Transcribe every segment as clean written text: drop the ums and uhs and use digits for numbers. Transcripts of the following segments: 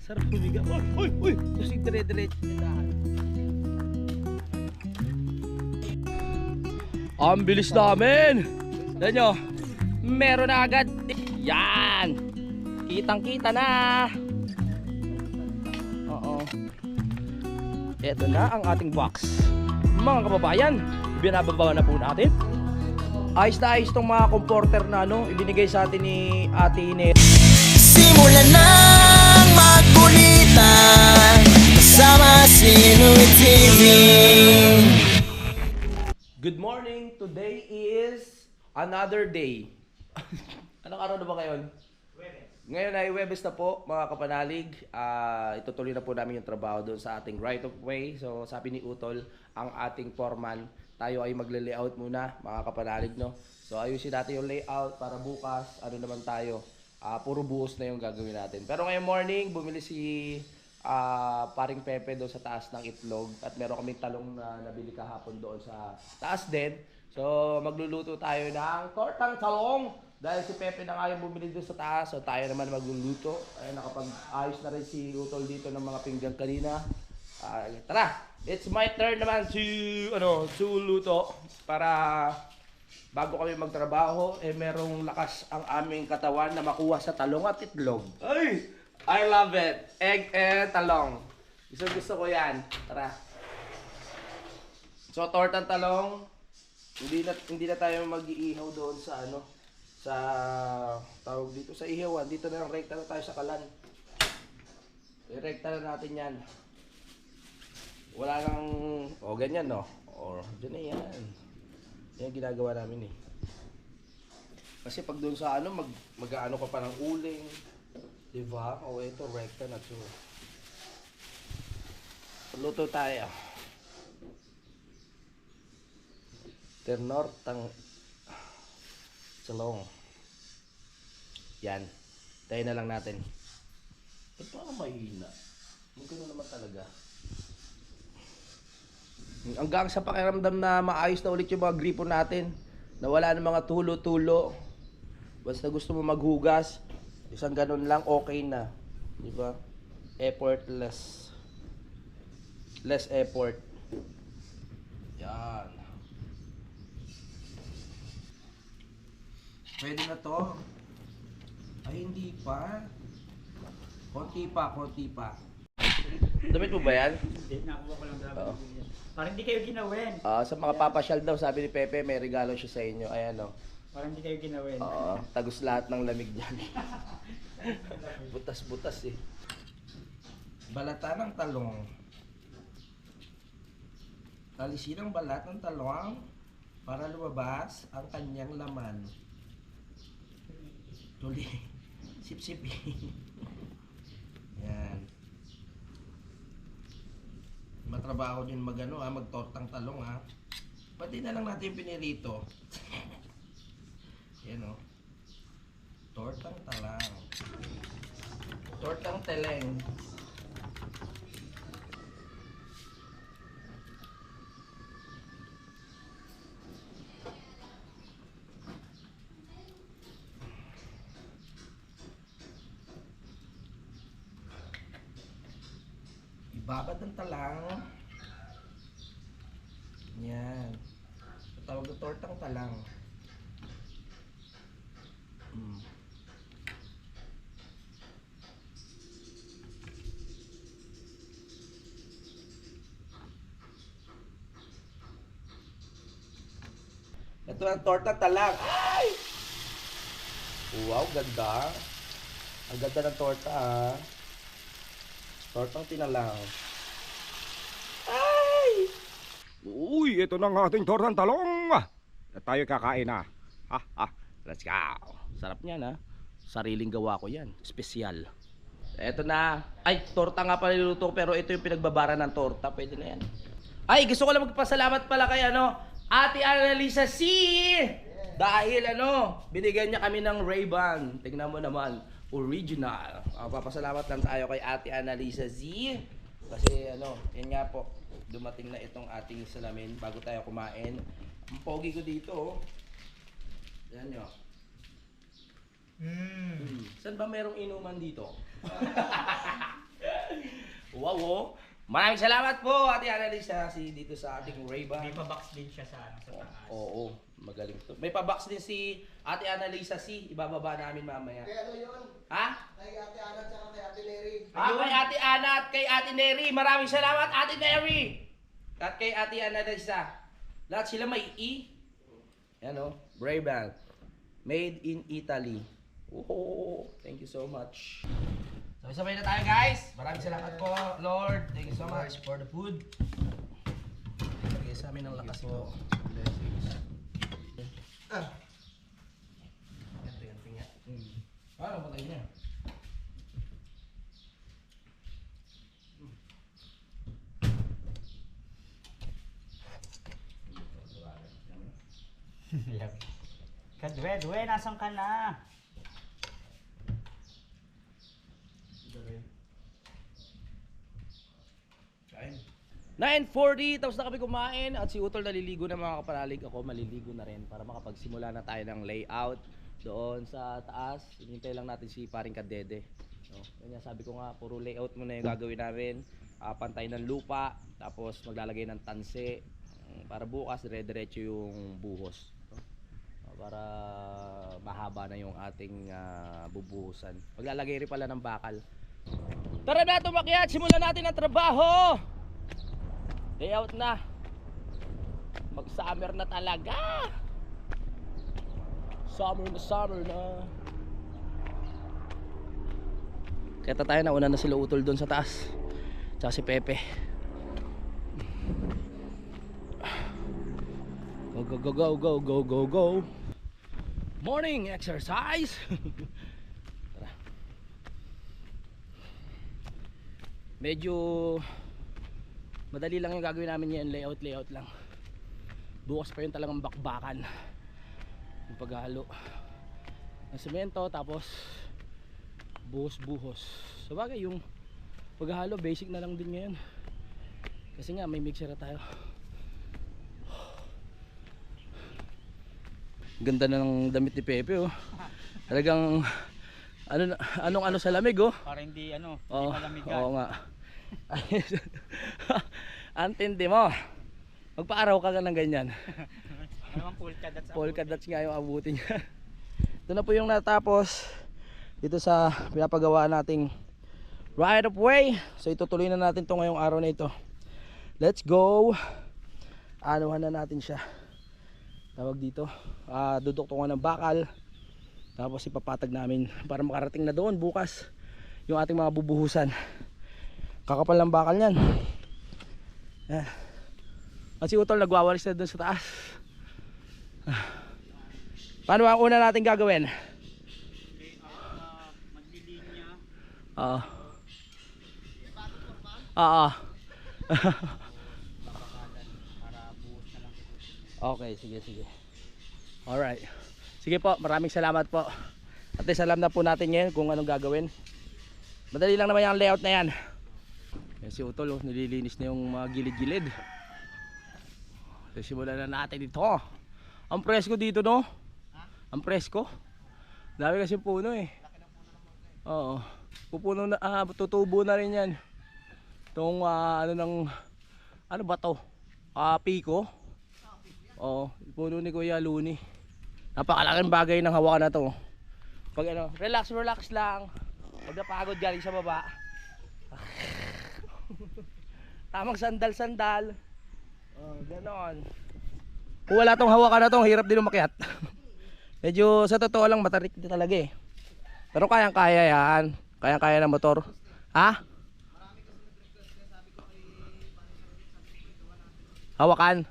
Sarap humiga. Uy, uy, uy! Kasi dire-diretso nila. Ang bilis namin! Tignan nyo, meron na agad. Yan! Kitang-kita na! Oo. Ito na ang ating box. Mga kababayan, binababa na po natin. Ayos na ayos tong mga comforter na ibinigay sa atin ni Ate Ine. Simulan nang magkulitan kasama si Louie TV. Good morning! Today is another day. Anong araw na ba ngayon? Ngayon ay Huwebes na po, mga kapanalig. Itutuloy na po namin yung trabaho doon sa ating right of way. So sabi ni Utol, ang ating foreman, tayo ay magle-layout muna, mga kapanalig, no? So ayusin natin yung layout para bukas, naman tayo, puro buhos na yung gagawin natin. Pero ngayong morning, bumili si paring Pepe doon sa taas ng itlog. At meron kaming talong na nabili kahapon doon sa taas din. So magluluto tayo ng tortang talong. Dahil si Pepe na nga yung bumili doon sa taas, so tayo naman magluluto. Ay, nakapag-ayos na rin si Utol dito ng mga pinggan kanina. Tara, it's my turn naman to luto para bago kami magtrabaho, merong lakas ang aming katawan na makuha sa talong at itlog. Ay, I love it. Egg and talong. Gusto ko yan. Tara. So, tortang talong. Hindi na tayo mag-iihaw doon sa sa tawag dito sa ihawan. Dito na lang, rekta na tayo sa kalan. Rekta na natin yan. Wala nang ganyan, no? Or dyan na yan. Yan ginagawa namin eh. Kasi pag doon sa mag-aano ka pa ng uling, diba? O ito, rekta na to. Luto tayo. Tortang talong. Yan. Tayo na lang natin. Ba't parang mahina? Gano'n naman talaga. Hanggang sa pakiramdam na maayos na ulit yung mga gripo natin. Nawala ng mga tulo-tulo. Basta gusto mo maghugas, isang ganun lang, okay na. Diba? Effortless. Less effort. Yan. Pwede na to. Ay, hindi pa. Konti pa. Damit mo ba yan? Hindi, nakuha ko lang Oo. dapat. Parang hindi kayo ginawin. Sa mga papasyal daw, sabi ni Pepe, may regalo siya sa inyo. Ayan o. Parang hindi kayo ginawin. Oo, tagos lahat ng lamig dyan. Butas-butas eh. Balata ng talong. Talisin ang balat ng talong para lumabas ang kanyang laman. Tuli. Sip-sipin. Yan. Matrabaho din magtortang talong ha. Pati na lang natin pinirito. Yan o. Tortang talang. Tortang teleng. Ibabad ng talang. Yan. Tawag na tortang talang. Ito ang tortang talang. Ay! Wow, ganda. Ang ganda ng torta ah. Tortang tinalang. Ay! Uy, ito na ang ating tortang talong. Tayo kakain na. Let's go. Sarap niyan ha. Sariling gawa ko yan. Espesyal. Eto na. Ay, torta nga pala niluto ko, pero ito yung pinagbabara ng torta. Pwede na yan. Ay, gusto ko lang magpasalamat pala kay Ate Annalisa C. Dahil binigyan niya kami ng Ray-Ban. Tingnan mo naman. Original. Papasalamat lang tayo kay Ate Annalisa Z. Kasi yan nga po. Dumating na itong ating salamin bago tayo kumain. Ang pogi ko dito oh. Yan nyo. Saan ba merong inuman dito? Oo. Maraming salamat po, Ate Annalisa, dito sa ating Ray-Ban. May pa-box din siya sa taas. Oo, magaling to. May pa-box din si Ate Annalisa ibababa namin mamaya. Kaya ano yun? Ha? Kay Ate Ana at saka kay Ate Neri. Kay Ate Ana at kay Ate Neri. Maraming salamat, Ate Neri. At kay Ate Annalisa. Lahat sila may E. Yan o, Ray-Ban. Made in Italy. Oh, thank you so much. Sabay-sabay na tayo, guys. Maraming salamat po, Lord. Thank you so much for the food. Lagay sa amin ng lakas po. Blessings. Yan, tingnan. Ano patay niya? Kadwe, nasan ka na? 9:40, tapos na kami kumain at si Utol naliligo na mga kapanalig. Ako maliligo na rin para makapagsimula na tayo ng layout doon sa taas. Hinintay lang natin si paring Kadede. No? Kanya sabi ko nga, puro layout muna yung gagawin namin. Pantay ng lupa, tapos maglalagay ng tanse para bukas dire-diretso yung buhos. No? Para mahaba na yung ating bubuhusan. Maglalagay rin pala ng bakal. Tara na, tumakyat! Simulan natin ang trabaho! Layout na. Mag-summer na talaga. Summer na. Kaya tayo na, una na sila Utol doon sa taas. Tsaka si Pepe. Go, go, go, go, go, go, go, go. Morning exercise. Tara. Medyo madali lang yung gagawin namin yan, layout lang. Bukas pa yun talagang bakbakan yung paghalo ng semento, tapos buhos. Sabagay yung paghalo basic na lang din ngayon kasi nga may mixer na tayo. Ganda na ng damit ni Pepe oh. Talagang anong sa lamig oh. Para hindi hindi Oo, malamigan. oo nga. Antindi mo. Magpaaraw ka ng ganyan. Ano ang polka dots? Polka dots nga yung abutin niya. Ito na po yung natapos dito sa pinapagawa nating right of way. So itutuloy na natin to ngayong araw na ito. Let's go. Anuhan na natin siya. Tawag dito. Duduktungan ng bakal. Tapos ipapatag namin para makarating na doon bukas yung ating mga bubuhusan. Kakapal ng bakal yan. At si Utol nagwawalis na doon sa taas. Paano ang una natin gagawin? Maglilinya. Oo. Oo. Okay, sige. Alright. Sige po, maraming salamat po. At least alam na po natin ngayon kung anong gagawin. Madali lang naman yung layout na yan. Yan si Utol, nililinis na yung mga gilid-gilid. So, simulan na natin ito. Ang presko dito, no? Ang presko. Dami kasi puno eh. Oo. Pupuno na, tutubo na rin yan. Itong ano ba to? Piko. Oo, puno ni Kuya Luni. Napakalaking bagay ng hawakan na to. Pag relax lang. Pag napagod galing sa baba. Tamang sandal. Ganon. Kung wala tong hawakan na to, hirap din umakyat. Medyo sa totoo lang matarik din talaga eh. Pero kayang-kaya yan. Kayang-kaya ng motor. Ha? Hawakan?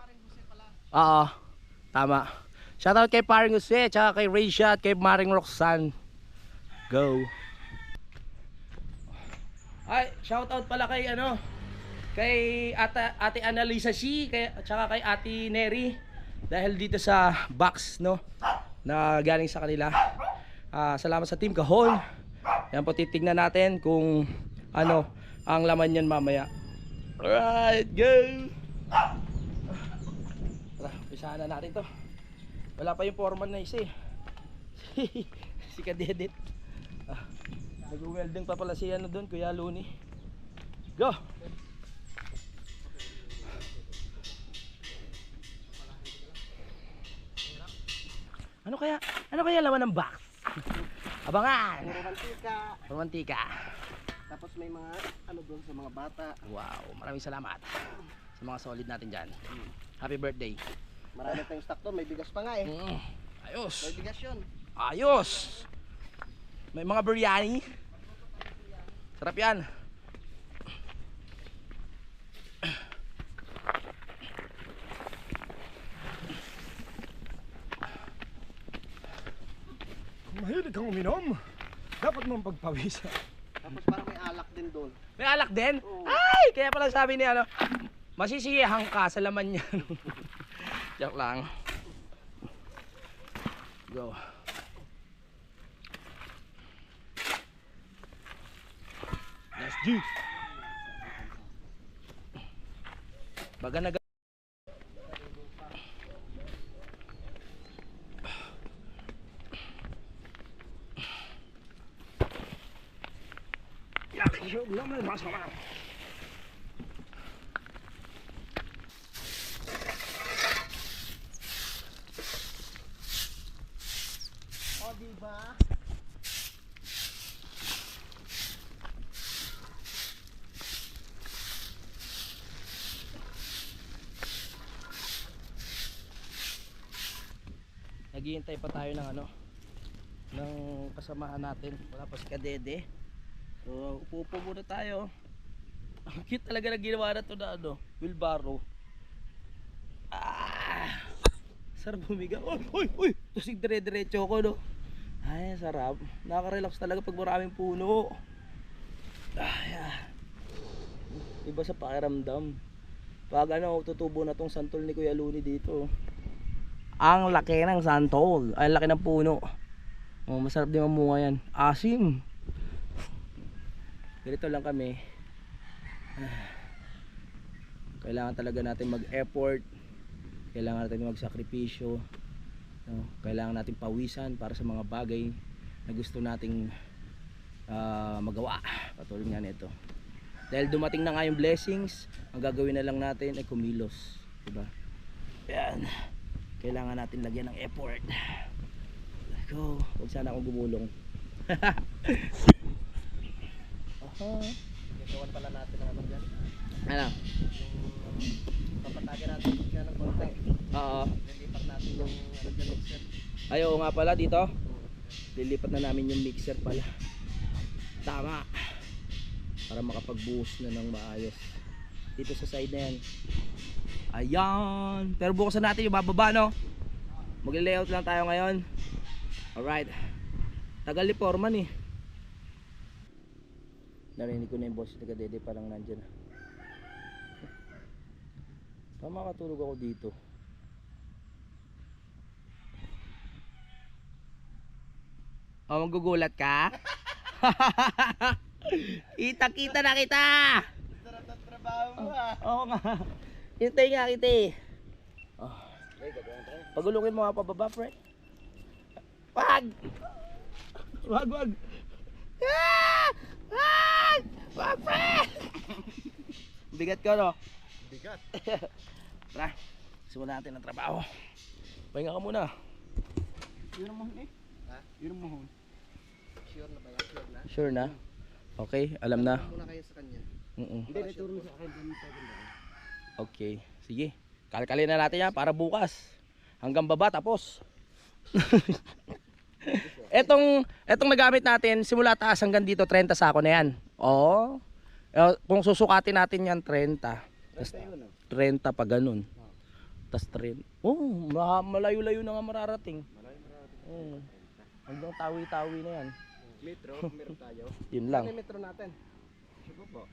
Oo. Tama. Shoutout kay Paring Jose, tsaka kay Raisha at kay Maring Roxanne. Go. Ay, shoutout pala kay kay Ate Annalisa tsaka kay Ate Neri dahil dito sa box na galing sa kanila. Salamat sa Team Kahon. Yan po, titignan natin kung ano ang laman niyan mamaya. Alright, go. Tara, pisahan na natin to. Wala pa yung foreman na isa eh. Si Kadedit. Nag-welding pa pala si doon, Kuya Luni. Go! Ano kaya laman ng box? Abangan! Puro mantika. Romantika. Tapos may mga ano doon sa mga bata. Wow, maraming salamat sa mga solid natin dyan. Happy birthday. Marami tayong stock doon. May bigas pa nga eh. Ayos. May bigas yun. Ayos. May mga biryani. Sarap yan. Kung mahilig kang uminom, dapat mong pagpawisan. Tapos parang may alak din doon. May alak din? Oo. Ay! Kaya pala sabi ni ano, masisiyahan ka sa laman yan. Joke lang. Go. Let's G. Baga nag... O, diba? Naghihintay pa tayo ng ano, ng kasamahan natin. Wala pa si Kadede. So, upo muna tayo. Ang cute talaga na ginawa na ito na ano, wheelbarrow. Ah! Sarap humiga. Uy! Tusig dire-diretso ko, no? Ay, sarap. Nakaka-relax talaga pag maraming puno. Ay, iba sa pakiramdam. Pag ano, tutubo na tong santol ni Kuya Luni dito. Ang laki ng santol. Ay, laki ng puno. Oh, masarap din mamunga yan. Asim. Ganito lang kami. Kailangan talaga natin mag-effort. Kailangan natin magsakripisyo. No? Kailangan natin pawisan para sa mga bagay na gusto nating magawa. Katulad nga nito. Dahil dumating na nga yung blessings, ang gagawin na lang natin ay kumilos. Diba? Yan. Kailangan natin lagyan ng effort. Let's go. Huwag sana akong gumulong. Gagawan pala natin ng ano dyan. Ano? Papatagan natin siya ng konti. Oo. Lilipat natin yung ano dyan mixer. Ay, oo nga pala dito. Lilipat na namin yung mixer pala. Tama. Para makapagbuhos na ng maayos. Dito sa side na yan. Ayan. Pero bukasan natin yung bababa, no? Magle-layout lang tayo ngayon. Alright. Tagal ni Foreman eh. Narinig ko na yung boss ni Kadede, parang nandyan. Tama, makatulog ako dito. Oh, magugulat ka? Kita na kita! Sarap ng trabaho mo ah. Oo nga. Hintay nga kita eh. Oh. Pagulukin mo nga pababa, pre. Wag! Wag! Ah! Wag! Wag, pre! Bigat ko, no? Bigat. Tara, simulan natin ang trabaho. Pahinga ka muna. Yun ang mahon eh. Ha? Yun ang mahon. Sure na ba yan? Sure na? Sure na? Okay, alam na. Muna kayo sa kanya. Hindi, may turo sa akin. Okay, sige. Kalkalin na natin yan para bukas. Hanggang baba tapos. etong nagamit natin simula taas hanggang dito 30 sako na yan. Oo. Kung susukatin natin yan 30. Tas 30 pa ganun. Tas 30. Oh, malayo-layo na nga mararating. Oh. Hanggang tawi-tawi na yan. Metro, meron tayo. Yun lang. Ano yung metro natin? Sige po.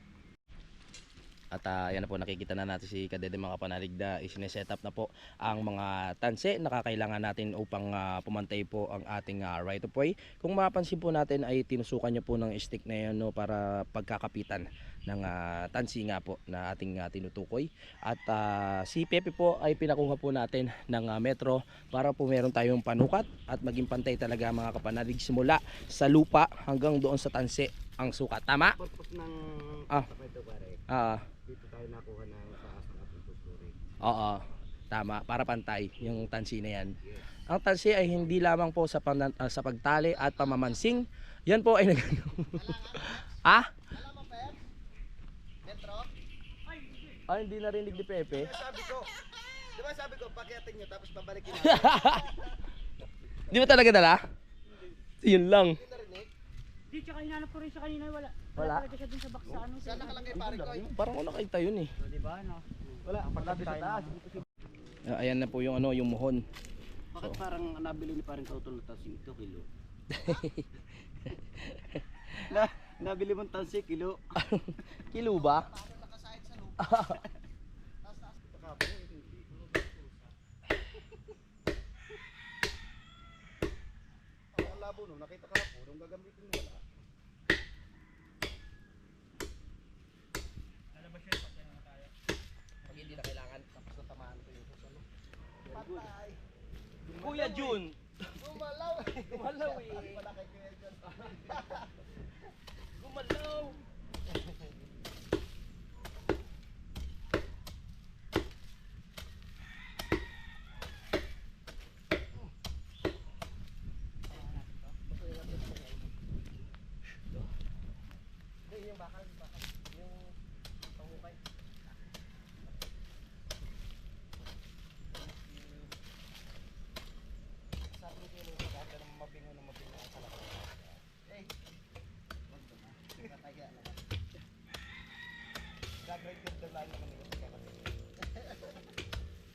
At yan na po, nakikita na natin si Kadede mga kapanalig na isineset up na po ang mga tanse na kakailangan natin upang pumantay po ang ating right of way. Kung mapapansin po natin ay tinusukan niya po ng stick na yan, no, para pagkakapitan ng tansi nga po na ating tinutukoy. At si Pepe po ay pinakuha po natin ng metro para po meron tayong panukat at maging pantay talaga mga kapanalig simula sa lupa hanggang doon sa tanse ang sukat. Tama? Purpose ng Ah. ito pare. Ah, Dito tayo nakuha ng taas ng ating fosforic. oo. Tama, para pantay yung tansi na yan. Ang tansi ay hindi lamang po sa sa pagtali at pamamansing. Yan po ay Ah? Ay, hindi narinig ni Pepe. Sabi ko, di ba sabi ko, pakiatin nyo tapos babalikin Di ba talaga dala? Yun lang. Di, tsaka hinanap ko rin siya kanina, wala. Wala? Talaga siya dun sa baksa, ano. Saan nakalagay pare ko? Parang ako nakita yun eh. Di ba, no? Wala, ang paglabi sa taas. Ayan na po yung ano, yung muhon. Bakit parang nabili ni parang Tautol na tansik 2 kilo? Nabili mong tansik kilo. Kilo ba? Ang labo no, nakita ka po, nung gagamitin mo wala. Pag hindi na kailangan. Tapos natamaan ko yung puso. Patay! Kuya Jun! Gumalaw! Gumalaw eh. Wala kay Kuya John. Gumalaw!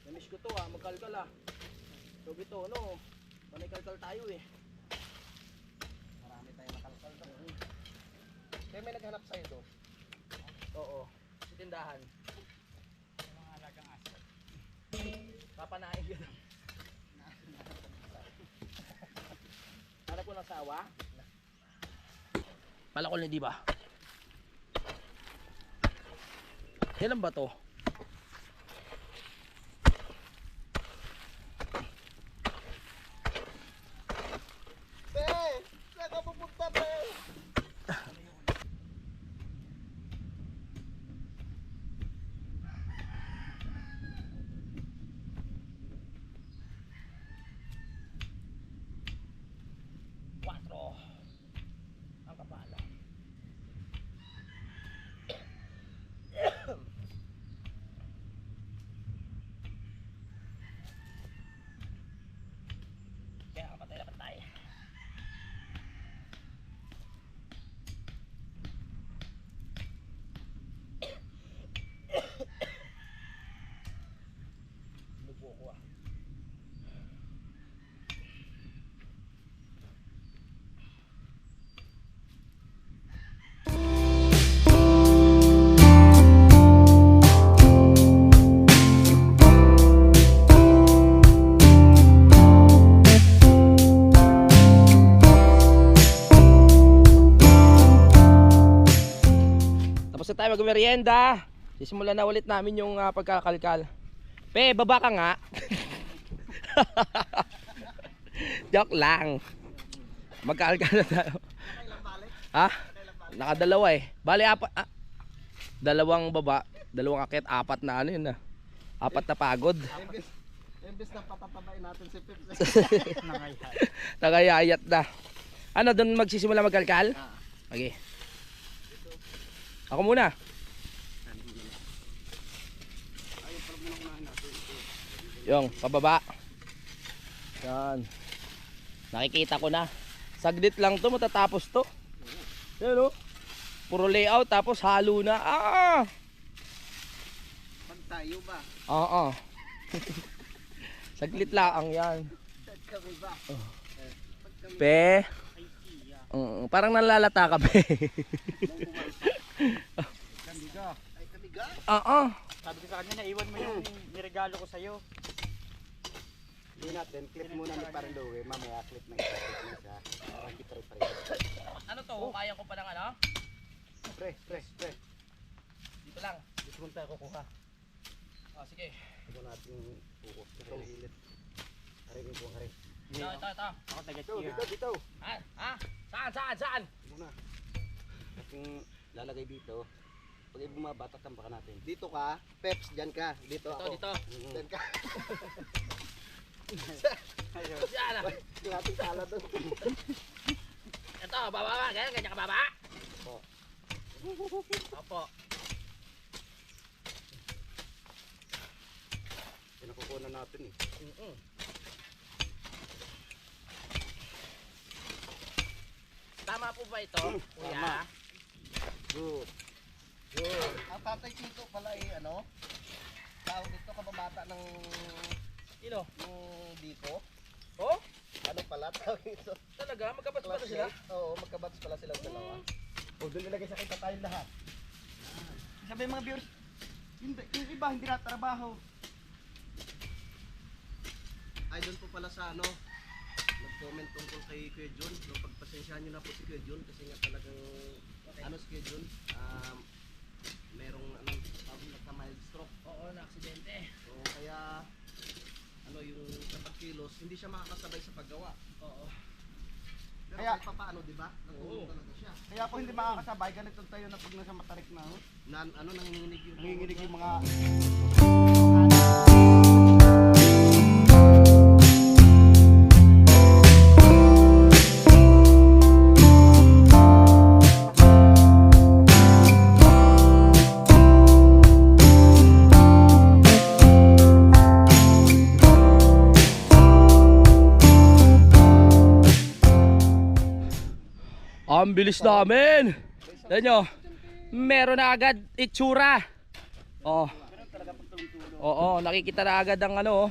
Namiss ko to magkalkal So ito ano, panay kalkal tayo eh. Marami tayong nakalkal doon. Kaya may naghanap sa'yo doon. Oo, sa tindahan. Mga alagang aso. Papanain ka lang. Hanap ko ng sawa? Palakol na di ba? Kailan ba to? Be! Saan ka pupunta, be? Ang kapala. Kaya patay na patay. Lubo ko Tapos na tayo magmerienda. Sisimulan na ulit namin yung pagkakalkal. Pe, baba ka nga. Joke lang. Magkalkal na tayo. Ha? Nakadalawa eh. Bali apat. Dalawang baba, dalawang akit, apat na ano yun na. Apat na pagod. Imbes na patatabain natin si Pips. Nagayayat na. Ano, doon magsisimula magkalkal? Okay. Ako muna. Yung, pababa. Yan. Nakikita ko na. Saglit lang to, matatapos to. Yan o. Puro layout, tapos halo na. Pag tayo ba? Oo. Saglit lang yan. Dad kami ba? Pe. Parang nalalata ka, pe. Kamiga. Ay, kamiga? Oo. Sabi ko sa kanya, naiwan mo yung niregalo ko sa'yo. Hindi natin, clip muna ni Parang Louie. Mamaya clip na isa, clip na isa. Parang di pare-pare. Ano to? Kaya ko pa ng ano? Pre. Dito lang. Dito muna tayo kukuha. Sige. Ito natin yung buko. Ito ang hilit. Haringin ko ang haring. Ito. Ako taga-tiya. Dito. Saan? Muna. At yung lalagay dito. Pag bumaba, tatambakan natin. Dito ka, Peps, dyan ka. Dito ako. Dito. Dyan ka. Yan ah. Natin sala doon. Ito, bababa. Ganyan ka baba. Opo. Opo. Pinakukunan natin eh. Tama po ba ito, kuya? Tama. Good. Good. Ang tatay Tito pala eh, ano? Tawag dito, kababata ng Sino? yung dito. Oh? Ano pala tawag ito? Talaga? Magkapat pala sila? Oo, magkabatas pala silang dalawa. O, doon nilagay sa kita tayong lahat. Sabi mga viewers, yung iba hindi natrabaho. Ay, doon po pala sa ano, nag-comment tungkol kay Kuya Jun. So, pagpasensyahan nyo na po si Kuya Jun kasi nga talagang, ano si Kuya Jun, merong, tawag nagka-mild stroke. Oo, na-aksidente. So, kaya, yung sa pagkilos, hindi siya makakasabay sa paggawa. Oo. Pero Kaya- kahit pa paano, di ba? Natulong Oo. talaga siya. Kaya po hindi makakasabay, ganito tayo na pag nasa matarik na. Oh. Nanginginig yung Nanginginig yung mga... Ang bilis namin. Tignan nyo. Meron na agad itsura. Oh. Oo, nakikita na agad ang ano,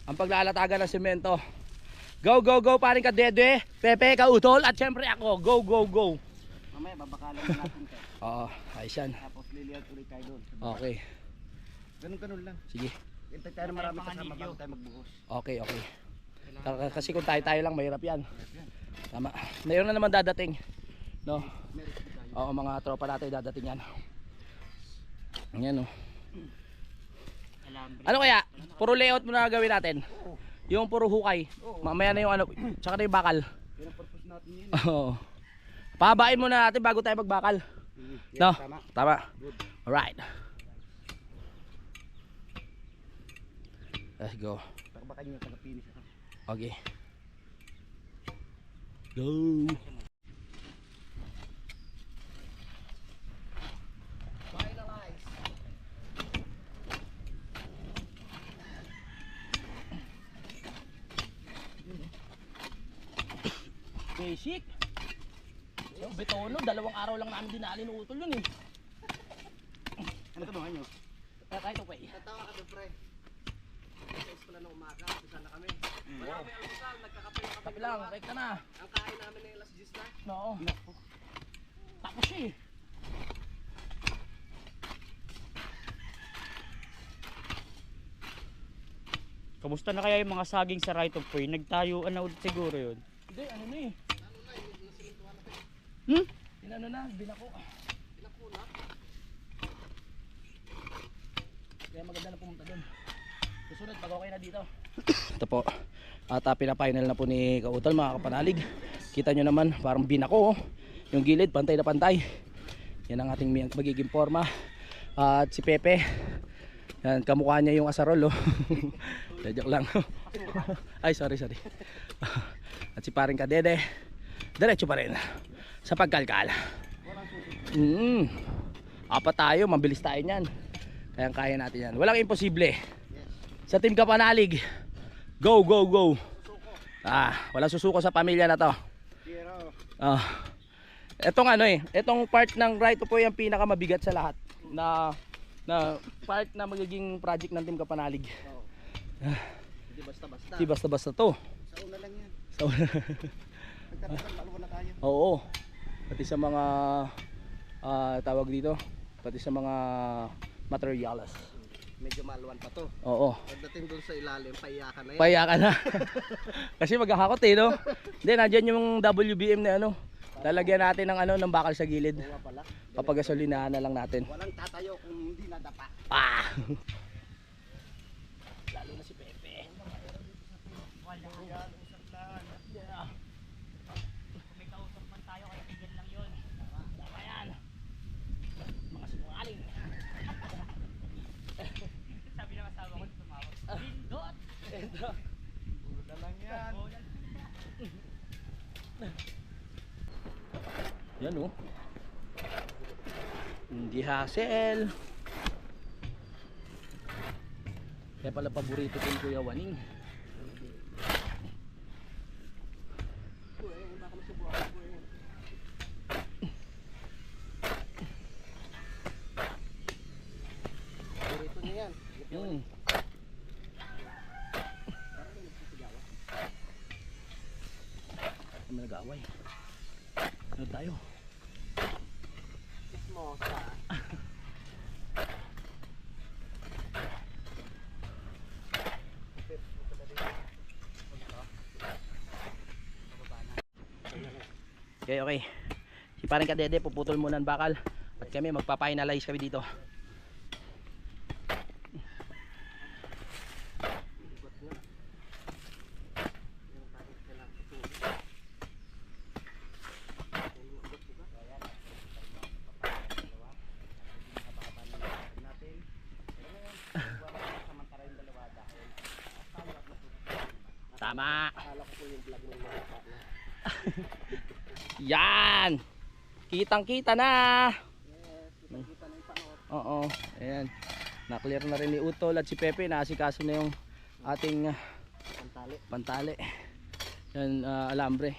ang paglalatagan ng semento. Go, go, go, paring ka Dede, Pepe, Kautol, at syempre ako. Go, go, go. Mamaya, babakalan na natin kayo. Oo, ayos yan. Tapos lilihat ulit tayo doon. Okay, Ganun-ganun lang. sige. Hintay tayo na marami kasama bago tayo magbuhos. Okay, okay. Kasi kung tayo lang, mahirap yan. Tama. Mayroon na naman dadating. No? Oo, mga tropa natin dadating yan. Ayan, no. Ano kaya? Puro layout mo na gawin natin. Yung puro hukay. Mamaya na yung ano, tsaka na yung bakal. Pinapurpose natin yun. Oo. Pabain muna natin bago tayo magbakal. No? Tama. Tama. Alright. Let's go. Baka nyo tagapinis ako. Okay. Go. Basic. Yung betono, 2 araw lang namin dinali ng utol yun eh. Ano ito ba nyo? Kahit okay. Tatawa ka doon, pre. Sa pala ng umaga, umpisa na kami. Wala kami almusal, nagkakape na kami. Tapi lang, right ka na. Ang kain namin ay alas 10 na. No. Tapos siya eh. Kamusta na kaya yung mga saging sa right of way? Nagtayuan na ulit siguro yun. Hindi, ano na eh. Hmm? Inano na, binako. Kaya maganda na pumunta doon. Susunod, pag okay na dito. Ito po. At pinapinal na po ni Kautol mga kapanalig. Kita nyo naman, parang binako. Oh. Yung gilid, pantay na pantay. Yan ang ating magiging forma. At si Pepe. Yan, kamukha niya yung asarol. Oh. Joke lang. Ay, sorry. At si paring Kadede. Diretso pa rin. Sa pagkalkal. Apat tayo, mabilis tayo niyan. Kaya natin yan. Walang imposible. Sa Team Kapanalig. Go, go, go. Walang susuko sa pamilya na to. Etong ano eh, etong part ng right po yung pinakamabigat sa lahat na part na magiging project ng Team Kapanalig. Hindi basta-basta. Di basta-basta to. Sa una lang yan. So, Nagkatagal, paluwa na tayo. oo. Pati sa mga tawag dito, pati sa mga materials. Medyo maluwan pa to. Oo. Pagdating doon sa ilalim, paiyakan na yan. Paya ka na. Kasi maghahakot eh, no? Hindi, nandyan yung WBM na ano. Lalagyan natin ng ano, ng bakal sa gilid. Buwa pala. Papagasolinahan na lang natin. Walang tatayo kung hindi nadapa. Lalo na si Pepe. Kung may kausap man tayo, kaya tigil lang yun. Tama yan. Mga sinungaling. Yan oh. Hindi hassle. Kaya pala paborito ko yung Kuya Waning. Paborito niya yan. Hmm. Kami nag-aaway. Ano tayo? Kismosa. Okay, okay. Si parang Kadede, puputol muna ang bakal. At kami, magpa-finalize kami dito. Tama. Yan. Kitang-kita na. Oo, ayan. Na-clear na rin ni Utol at si Pepe, naasikaso na yung ating pantali. Yan, alambre.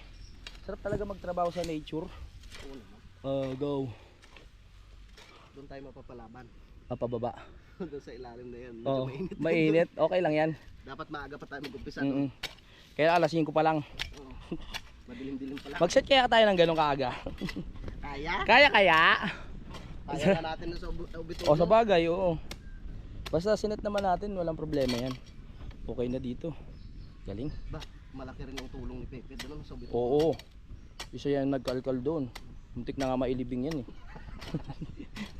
Sarap talaga magtrabaho sa nature. Go. Doon tayo mapapalaban. Papababa. Doon sa ilalim na yan. Medyo Oo, mainit. mainit. Okay lang yan. Dapat maaga pa tayo mag-umpisa. Mm-mm. Kaya alas 5 pa lang. Madilim-dilim pa lang. Mag-set kaya tayo ng ganong kaaga. Kaya? Kaya. Kaya na natin na sa Obitulo. O sa bagay, oo. Basta sinet naman natin, walang problema yan. Okay na dito. Galing. Ba, malaki rin yung tulong ni Pepe doon sa Obitulo. Oo. Isa yan nagkalkal doon. Muntik na nga mailibing yan eh.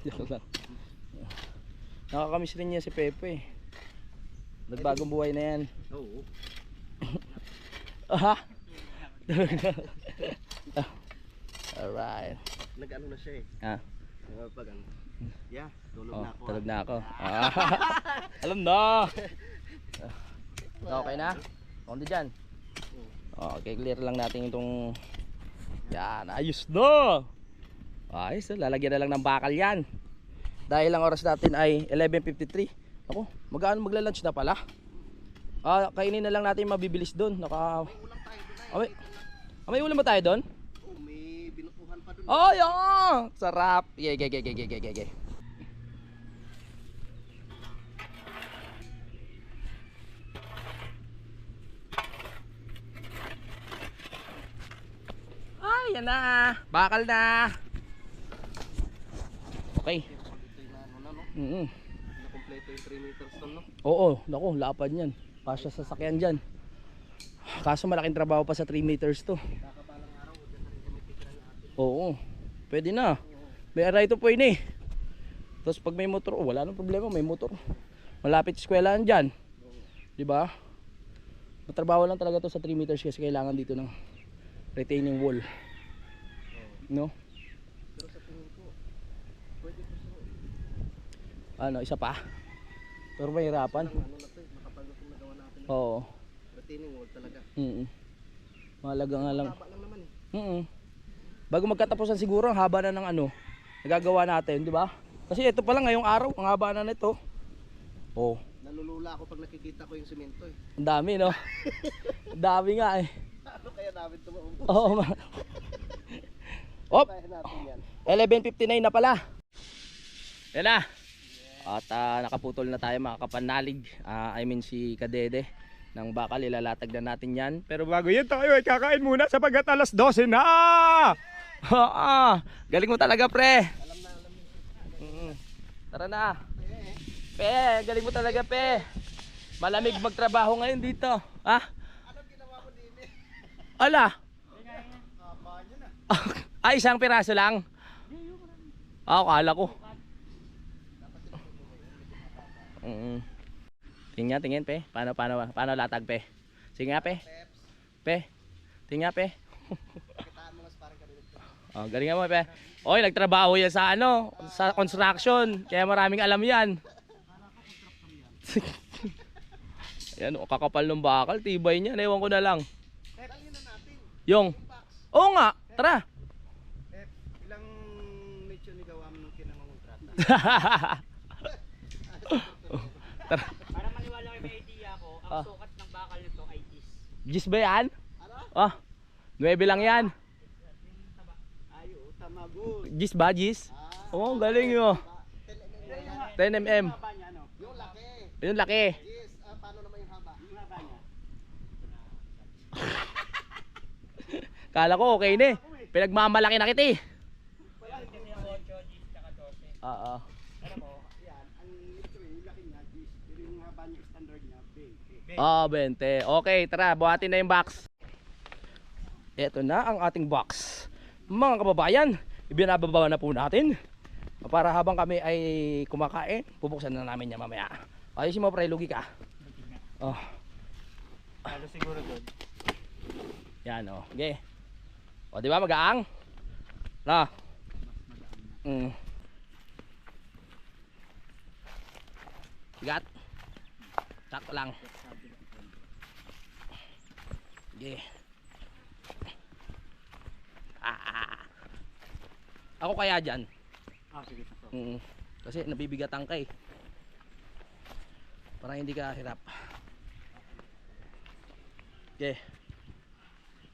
Joke lang. Nakakamiss rin niya si Pepe. Nagbagong buhay na yan. Oo. Aha. Alright. Nag-ano na siya eh. Ah. Pag ano. Yeah, tulog Oh, na ako. tulog na ako. Ah. Alam na. Okay na? Konti dyan. Okay, clear lang natin itong... Yan, ayos na. Ayos na, lalagyan na lang ng bakal yan. Dahil ang oras natin ay 11:53. Ako, magla-lunch na pala. Kainin na lang natin yung mabibilis doon. May ulam ba tayo doon? Oh, may binutuhan pa doon. Oh, yeah! Sarap. Yeah. Ay, yan na. Bakal na. Okay. Nakompleto yung 3 meters doon, no? Oo, naku, lapad yan. Pasya sa sakyan dyan. Kaso malaking trabaho pa sa 3 meters to. Oo, pwede na. May aray to po yun eh. Tapos pag may motor, wala nang problema, may motor. Malapit eskwelahan dyan. Diba? Matrabaho lang talaga to sa 3 meters kasi kailangan dito ng retaining wall. No? Pero sa tingin ko, pwede ko sa... Ano, isa pa? Pero mahirapan. Ano na to eh, makapal na itong nagawa natin. Oo. Retaining wall talaga. Mahalaga nga lang. Taba lang naman eh. Bago magkatapusan siguro, ang haba na ng ano, nagagawa natin, di ba? Kasi ito pa lang ngayong araw, ang haba na nito. Oh, Nalulula ako pag nakikita ko yung semento eh. ang dami, no? Ang dami nga eh. Ano kaya namin ito maubos? Oo, Op, Kaya natin yan. 11:59 na pala. Yan na. At nakaputol na tayo mga kapanalig. I mean si Kadede ng bakal, ilalatag na natin yan. Pero bago yan tayo ay kakain muna sapagkat alas 12 na! Galing mo talaga, pre. Tara na. Pe, galing mo talaga, pe. Malamig magtrabaho ngayon dito. Ha? Anong ginawa mo din eh? Ala. Ay, isang piraso lang. Kala ko. Tingin, pe. Paano latag, pe? Sige nga, pe. Pe. Tingin nga, pe. Kitaan mo nga parang kanilito. Galingan mo, pe. Oy, nagtrabaho yan sa ano, sa construction. Kaya maraming alam yan. Ayan, kakapal ng bakal, tibay niya. Ewan ko na lang. Yung. Oo nga, tara. Para maniwala kayo may idea ako, ang sukat ng bakal nito ay is. Gis ba yan? Ah, 9 lang yan. Ayo, tamago. Gis ba, Gis? Oo, galing yun. 10 mm. Haba niya, ano? Yung laki. Yun, laki. Yes, paano naman yung haba? Yung haba niya. Kala ko okay na eh. Pinagmamalaki na kita eh. Oo. Alam mo, yan, ang ito yung laki niya, Gis. Pero yung haba niya, standard niya, 20. Oo, 20. Okay, tara, buhatin na yung box. Ito na ang ating box. Mga kababayan, ibinababa na po natin. Para habang kami ay kumakain, bubuksan na namin yan mamaya. Ayusin mo, pre, lugi ka. Oh, Lalo siguro doon. yan oh. Okay. O, di ba magaang? Na. Sigat. Sakto lang. Okay. Ako kaya dyan. Sige. Kasi nabibigatan ka eh. Parang hindi ka hirap. Okay.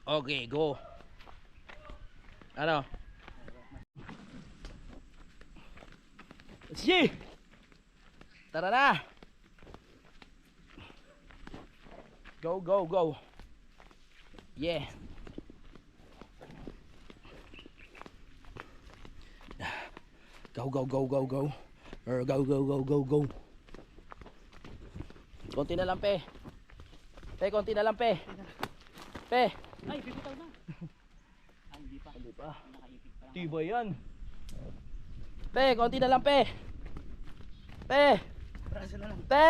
Okay, go. Ano? Sige! Tara na! Go, go, go. Yeah. Go, go, go, go, go. Or go, go, go, go, go. Konti na lang, pe. Pe, konti na lang, pe. Pe. Ay, bibitaw na. Ay, hindi pa. Hindi pa. Nakaipit pa lang. Tiba yan. Pe, konti na lang, pe. Pe. Braso na lang. Pe.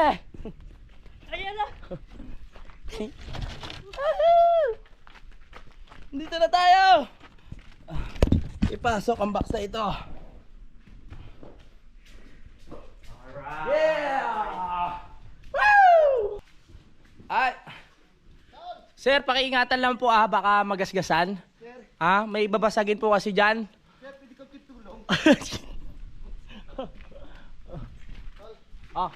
Ayan na! Woohoo! Dito na tayo. Ipasok ang box na ito. Yeah! Woo! Ay. Sir, pakiingatan lang po baka magasgasan. May babasagin po kasi diyan. Sir, pwede ka tutulong. Ah.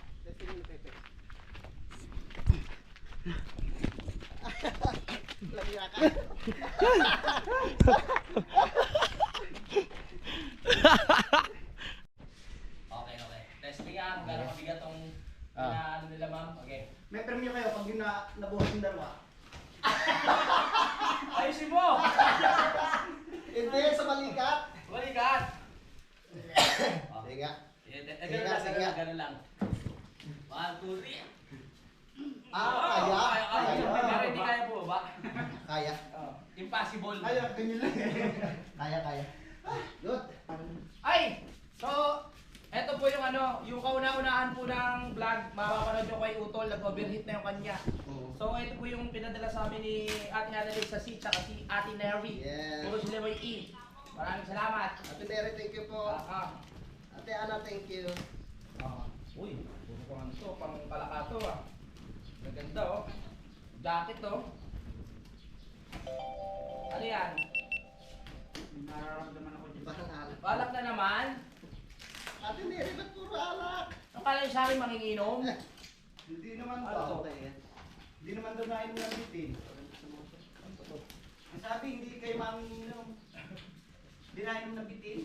Okay, okay. Testing nga kung gano'ng mabigat tong ano nila, ma'am. Okay. May premyo kayo pag yung nabuhat yung dalawa. Ayusin mo! Hindi, sa balikat. Balikat! Sige nga. Ganun lang, ganun lang, ganun lang. 1, 2, 3. Kaya? Pero hindi kaya po ba? Kaya. Impossible. Ganyan lang. Kaya. Good. Ay! So, eto po yung yung kauna-unahan po ng vlog, mapapanood nyo kay Utol, nag-overheat na yung kanya. So, ito po yung pinadala sa amin ni Ate Annalyn sa si, tsaka si Ate Neri. Yes. Puro sila may E. Maraming salamat. Ate Neri, thank you po. Ate Ana, thank you. Uy, puro pang ano to, pang palakato Maganda oh. Jacket oh. Ano yan? Nararamdaman ako dyan. Bakal. Balak na naman. Ate Neri, ba't puro alak? Akala yung sa akin manginginom. Hindi naman Ano daw. to? Hindi naman daw nainom ng bitin. Ang sabi, hindi kayo manginom. Hindi nainom ng bitin.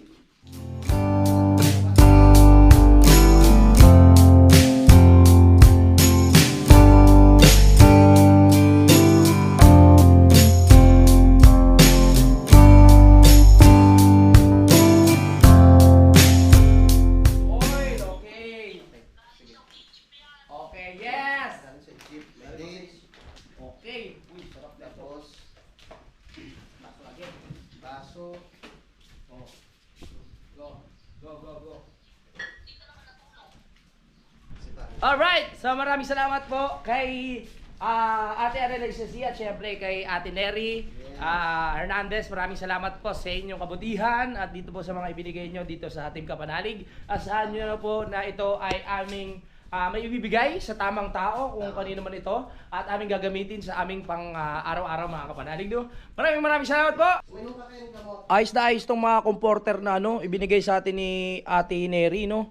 Oy, okay. Okay, yes. Galing sa jeep, may dish. Okay. Uy, sarap na ito. Tapos, Baso lagi. baso. Oh. Go. Go, go, go. Sita. Alright, so maraming salamat po kay Ate Annalyn at syempre kay Ate Neri Hernandez. Maraming salamat po sa inyong kabutihan at dito po sa mga ibinigay nyo dito sa Team Kapanalig. Asahan nyo na po na ito ay aming may ibibigay sa tamang tao kung kanino man ito at aming gagamitin sa aming pang araw-araw mga kapanalig. No? Maraming salamat po! Ayos na ayos tong mga comforter na ibinigay sa atin ni Ate Neri, no?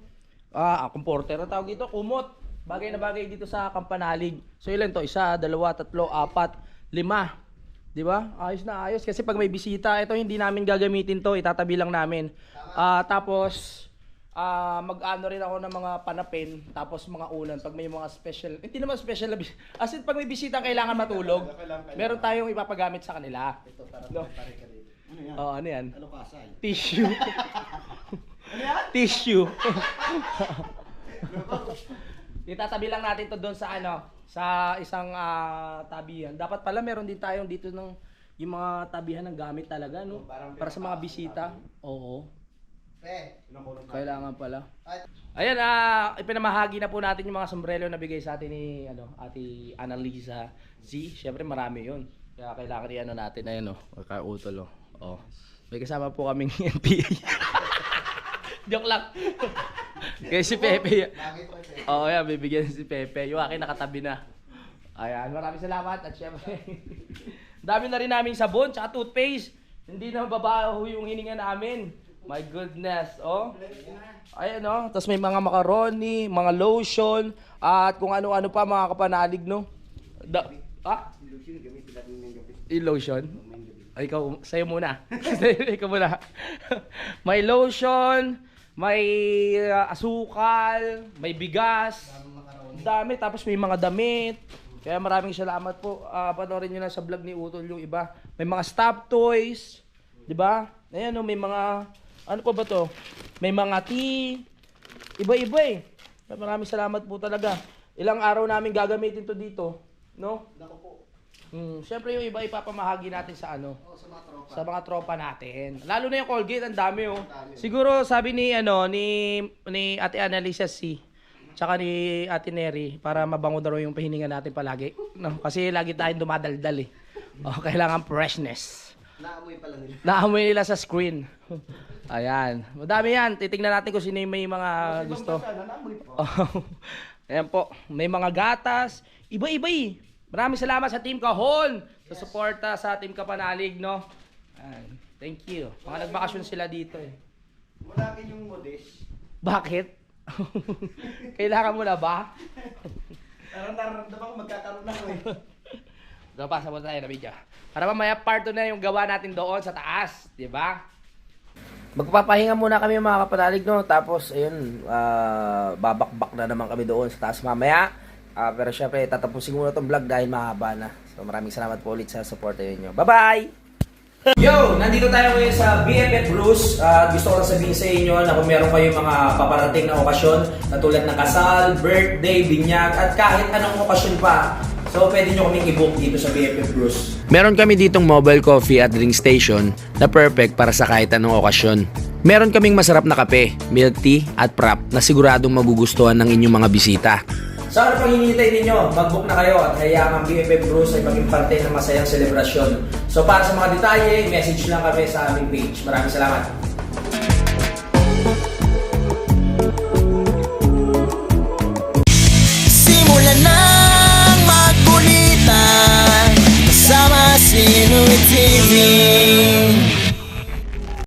Comforter na tawag dito, kumot. Bagay na bagay dito sa Kampanalig. So ilan to? 1, 2, 3, 4, 5. 'Di ba? Ayos na ayos kasi pag may bisita, ito hindi namin gagamitin to, itatabi lang namin. Tapos mag-ano rin ako ng mga panapin, tapos mga ulan pag may mga special. Hindi naman special na as in pag may bisita kailangan matulog, meron tayong ipapagamit sa kanila. Ito, para No. pare ka dito. Ano yan? Oh, ano 'yan? Ano kasay? Tissue. Tissue. Itatabi lang natin to doon sa sa isang tabihan. Dapat pala meron din tayong dito ng yung mga tabihan ng gamit talaga, no? Para sa mga bisita. Oo. Kailangan pala. Ayan, ipinamahagi na po natin yung mga sombrero na bigay sa atin ni Ate Annalisa Z. Syempre marami 'yun. Kaya kailangan i-ano natin na 'yun, kautol, oh. May kasama po kaming NPA. Joke lang. Kaya si Pepe. Oo, yan, bibigyan si Pepe. Yung akin nakatabi na. Ayan, maraming salamat. At syempre, dami na rin namin sabon, tsaka toothpaste. Hindi na babaho yung hininga namin. My goodness, oh. Ayan, oh. Tapos may mga macaroni, mga lotion, at kung ano-ano pa mga kapanalig, no? Lotion? Ay, ikaw, sa'yo muna. Ikaw muna. May lotion, may asukal, may bigas, dami, tapos may mga damit. Kaya maraming salamat po. Panoorin nyo na sa vlog ni Utol yung iba. May mga stuffed toys, di ba? Ayan, may mga, ano pa ba to? May mga tea, iba-iba eh. Maraming salamat po talaga. Ilang araw namin gagamitin to dito, no? Siyempre yung iba ipapamahagi natin sa sa mga tropa natin. Lalo na yung Colgate, ang dami oh. Siguro sabi ni ni Ate Annalisa C, tsaka ni Ate Neri, para mabango daw yung pahininga natin palagi. No, kasi lagi tayong dumadaldal eh. Kailangan freshness. Naamoy pala nila. Naamoy nila sa screen. Ayan. Madami yan. Titingnan natin kung sino yung may mga gusto. Ayan po. May mga gatas. Iba-iba eh. Maraming salamat sa Team Kahon sa suporta sa Team Kapanalig, no? Thank you. Mga nagbakasyon sila dito eh. Wala yung modest. Bakit? Kailangan mo na ba? Parang nararamdaman ko magkakaroon na ako eh. Pasa mo tayo na video. Para mamaya part 2 na yung gawa natin doon sa taas, di ba? Magpapahinga muna kami mga kapanalig, no? Tapos, ayun, babakbak na naman kami doon sa taas mamaya. Pero syempre, tatapusin ko na itong vlog dahil mahaba na. So maraming salamat po ulit sa support nyo. Bye-bye! Yo! Nandito tayo ngayon sa BFF Bruce. Gusto ko lang sabihin sa inyo na kung meron kayong mga paparating na okasyon na tulad ng kasal, birthday, binyag, at kahit anong okasyon pa. So pwede nyo kaming i-book dito sa BFF Bruce. Meron kami ditong mobile coffee at drink station na perfect para sa kahit anong okasyon. Meron kaming masarap na kape, milk tea at prop na siguradong magugustuhan ng inyong mga bisita. Sa ano pang hinihintay ninyo, mag-book na kayo at hayaan ang BFF Bruce ay maging parte ng masayang selebrasyon. So para sa mga detalye, message lang kami sa aming page. Maraming salamat. Simulan nang magkulitan kasama si Louie TV.